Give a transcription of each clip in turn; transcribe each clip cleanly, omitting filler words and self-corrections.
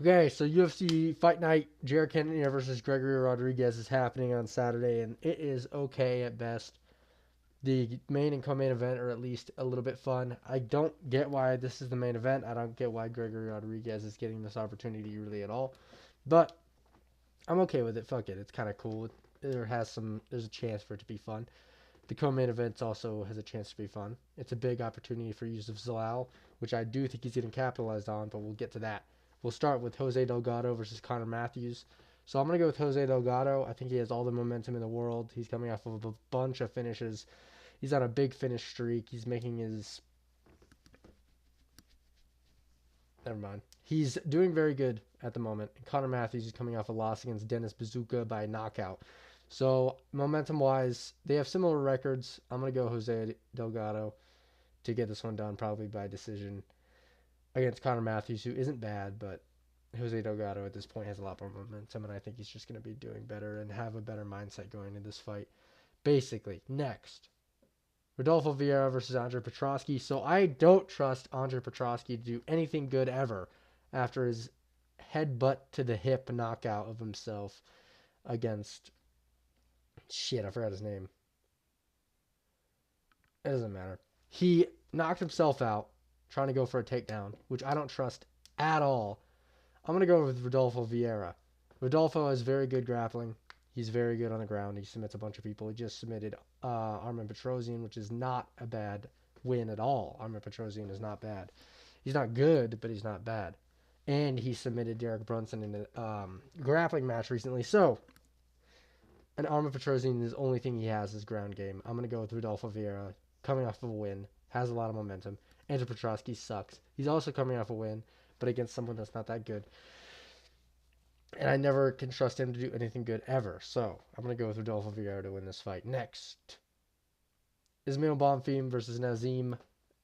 Okay, so UFC Fight Night, Jared Cannonier versus Gregory Rodrigues is happening on Saturday, and it is okay at best. The main and co-main event are at least a little bit fun. I don't get why this is the main event. I don't get why Gregory Rodrigues is getting this opportunity really at all. But I'm okay with it. Fuck it. It's kind of cool. There's a chance for it to be fun. The co-main event also has a chance to be fun. It's a big opportunity for Yusuf Zalal, which I do think he's getting capitalized on, but we'll get to that. We'll start with Jose Delgado versus Connor Matthews. So I'm going to go with Jose Delgado. I think he has all the momentum in the world. He's coming off of a bunch of finishes. He's on a big finish streak. He's making his. Never mind. He's doing very good at the moment. And Connor Matthews is coming off a loss against Dennis Bazooka by knockout. So momentum wise, they have similar records. I'm gonna go Jose Delgado to get this one done, probably by decision against Connor Matthews, who isn't bad, but Jose Delgado at this point has a lot more momentum, and I think he's just gonna be doing better and have a better mindset going into this fight. Basically, next, Rodolfo Vieira versus Andre Petrosky. So I don't trust Andre Petrosky to do anything good ever after his headbutt to the hip knockout of himself against shit. I forgot his name. It doesn't matter. He knocked himself out trying to go for a takedown, which I don't trust at all. I'm gonna go with Rodolfo Vieira. Rodolfo has very good grappling. He's very good on the ground. He submits a bunch of people. He just submitted Armin Petrosian, which is not a bad win at all. Armin Petrosian is not bad. He's not good, but he's not bad. And he submitted Derek Brunson in a grappling match recently. So, an Armin Petrosian, the only thing he has is ground game. I'm going to go with Rodolfo Vieira, coming off of a win, has a lot of momentum. Andrew Petrosky sucks. He's also coming off a win, but against someone that's not that good. And I never can trust him to do anything good ever. So I'm going to go with Rodolfo Vieira to win this fight. Next, Ismail Bonfim versus Nazim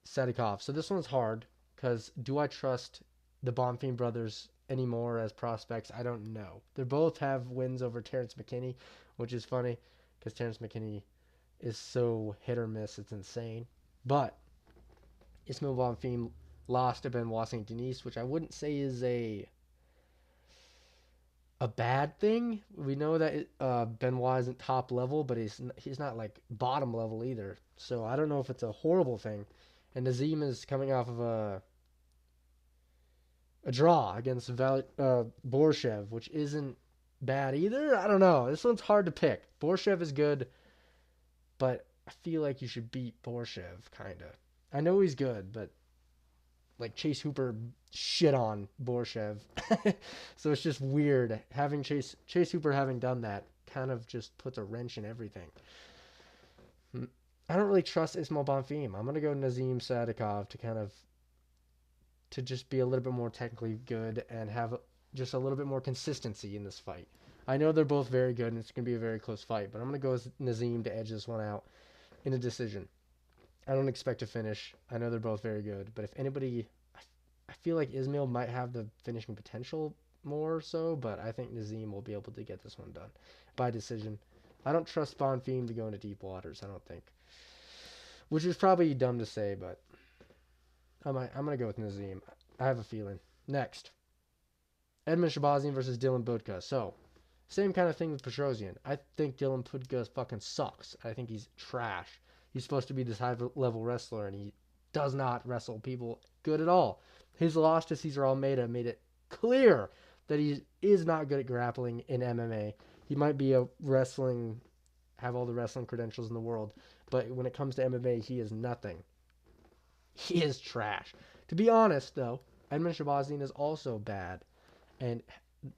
Sadikov. So this one's hard because do I trust the Bonfim brothers anymore as prospects? I don't know. They both have wins over Terrence McKinney, which is funny because Terrence McKinney is so hit or miss. It's insane. But Ismail Bonfim lost to Ben Washington, which I wouldn't say is a bad thing. We know that Benoit isn't top level, but he's not like bottom level either. So I don't know if it's a horrible thing. And Nazim is coming off of a draw against Borshev, which isn't bad either. I don't know. This one's hard to pick. Borshev is good, but I feel like you should beat Borshev, kind of. I know he's good, but like Chase Hooper shit on Borshev. So it's just weird having Chase Hooper having done that kind of just puts a wrench in everything. I don't really trust Ismail Bonfim. I'm gonna go Nazim Sadikov to just be a little bit more technically good and have just a little bit more consistency in this fight. I know they're both very good and it's gonna be a very close fight, but I'm gonna go with Nazim to edge this one out in a decision. I don't expect to finish. I know they're both very good, but if anybody, I feel like Ismail might have the finishing potential more so, but I think Nazim will be able to get this one done by decision. I don't trust Bonfim to go into deep waters. I don't think, which is probably dumb to say, but I'm gonna go with Nazim. I have a feeling. Next, Edmund Shabazian versus Dylan Budka. So, same kind of thing with Petrosian. I think Dylan Budka fucking sucks. I think he's trash. He's supposed to be this high level wrestler, and he does not wrestle people good at all. His loss to Cesar Almeida made it clear that he is not good at grappling in MMA. He might be have all the wrestling credentials in the world, but when it comes to MMA, he is nothing. He is trash. To be honest, though, Edmund Shabazian is also bad and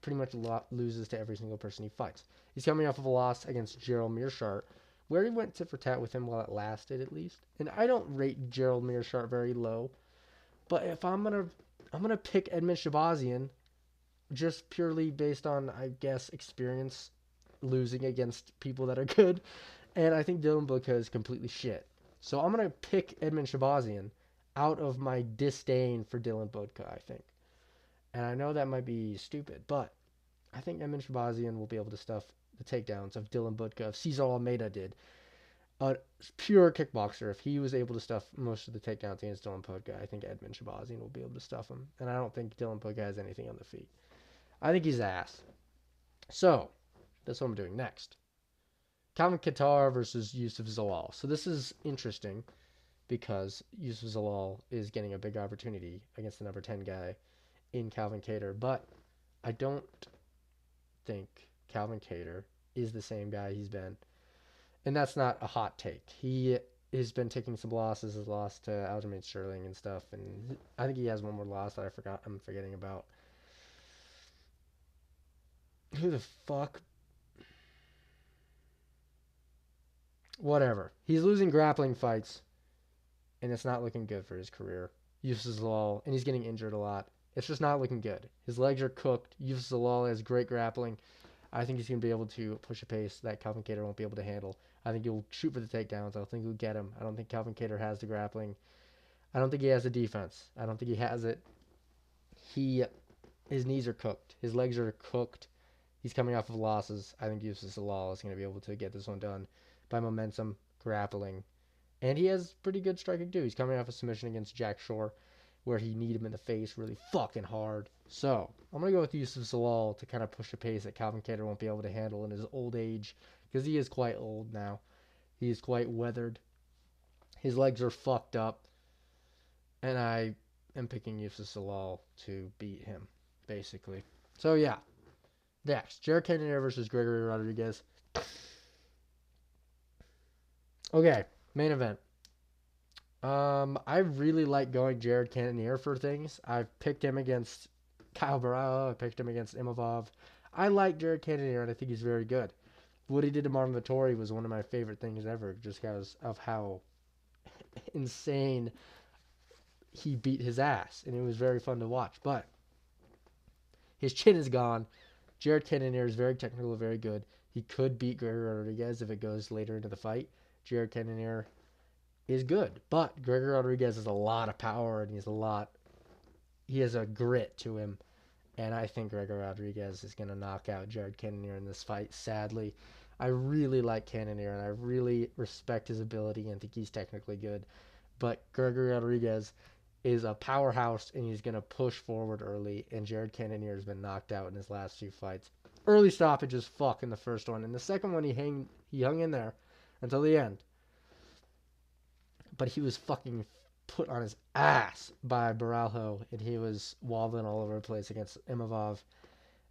pretty much loses to every single person he fights. He's coming off of a loss against Gerald Mearshart, where he went tit for tat with him while it lasted, at least. And I don't rate Gerald Mearshart very low, but if I'm gonna pick Edmund Shabazian just purely based on, I guess, experience losing against people that are good, and I think Dylan Booker is completely shit. So I'm gonna pick Edmund Shabazian out of my disdain for Dylan Bodka, I think. And I know that might be stupid, but I think Edmund Shabazian will be able to stuff the takedowns of Dylan Budka, if Cesar Almeida did. a pure kickboxer, if he was able to stuff most of the takedowns against Dylan Podka, I think Edmund Shabazian will be able to stuff him. And I don't think Dylan Podka has anything on the feet. I think he's ass. So, that's what I'm doing next. Calvin Kattar versus Yusuf Zalal. So this is interesting because Yusuf Zalal is getting a big opportunity against the number 10 guy in Calvin Kattar. But I don't think Calvin Kattar is the same guy he's been. And that's not a hot take. He has been taking some losses. His loss to Aljamain Sterling and stuff. And I think he has one more loss that I'm forgetting about. Who the fuck? Whatever. He's losing grappling fights, and it's not looking good for his career. Yusuf Zalal, and he's getting injured a lot. It's just not looking good. His legs are cooked. Yusuf Zalal has great grappling. I think he's going to be able to push a pace that Calvin Kattar won't be able to handle. I think he'll shoot for the takedowns. I don't think he'll get him. I don't think Calvin Kattar has the grappling. I don't think he has the defense. I don't think he has it. His knees are cooked. His legs are cooked. He's coming off of losses. I think Yusuf Zalal is going to be able to get this one done by momentum, grappling, and he has pretty good striking too. He's coming off a submission against Jack Shore, where he kneed him in the face really fucking hard. So I'm gonna go with Yusuf Zalal to kind of push a pace that Calvin Kattar won't be able to handle in his old age, because he is quite old now. He is quite weathered. His legs are fucked up, and I am picking Yusuf Zalal to beat him, basically. So yeah, next, Jared Cannonier versus Gregory Rodrigues. Okay, main event. I really like going Jared Cannonier for things. I've picked him against Kyle Barao. I picked him against Imavov. I like Jared Cannonier, and I think he's very good. What he did to Marvin Vettori was one of my favorite things ever, just because of how insane he beat his ass, and it was very fun to watch. But his chin is gone. Jared Cannonier is very technical, very good. He could beat Gregory Rodrigues if it goes later into the fight. Jared Cannonier is good, but Gregory Rodrigues has a lot of power, and he has a grit to him, and I think Gregory Rodrigues is going to knock out Jared Cannonier in this fight, sadly. I really like Cannonier, and I really respect his ability and think he's technically good, but Gregory Rodrigues is a powerhouse, and he's going to push forward early, and Jared Cannonier has been knocked out in his last two fights. Early stoppage is fuck in the first one, and the second one he hung in there until the end. But he was fucking put on his ass by Baralho, and he was wobbling all over the place against Imavov.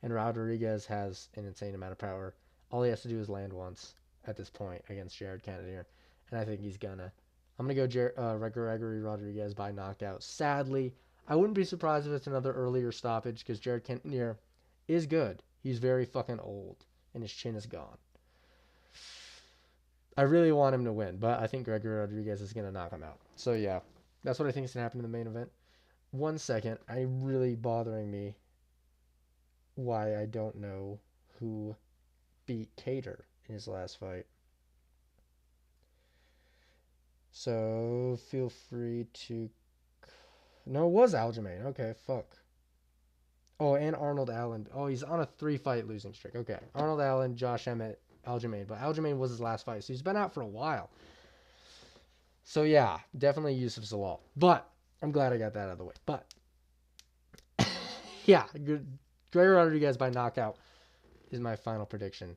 And Rodrigues has an insane amount of power. All he has to do is land once at this point against Jared Cannonier, and I think he's gonna. I'm gonna go Gregory Rodrigues by knockout. Sadly, I wouldn't be surprised if it's another earlier stoppage because Jared Cannonier is good. He's very fucking old, and his chin is gone. I really want him to win, but I think Gregory Rodrigues is going to knock him out. So, yeah, that's what I think is going to happen in the main event. 1 second. I'm really bothering me why I don't know who beat Kattar in his last fight. So, feel free to... No, it was Aljamain. Okay, fuck. Oh, and Arnold Allen. Oh, he's on a 3-fight losing streak. Okay, Arnold Allen, Josh Emmett, Aljamain. But Aljamain was his last fight, so he's been out for a while. So, yeah, definitely Yusuf Zalal. But, I'm glad I got that out of the way. But, yeah, Gregory Rodrigues by knockout is my final prediction.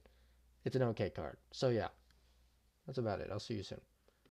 It's an okay card. So, yeah, that's about it. I'll see you soon.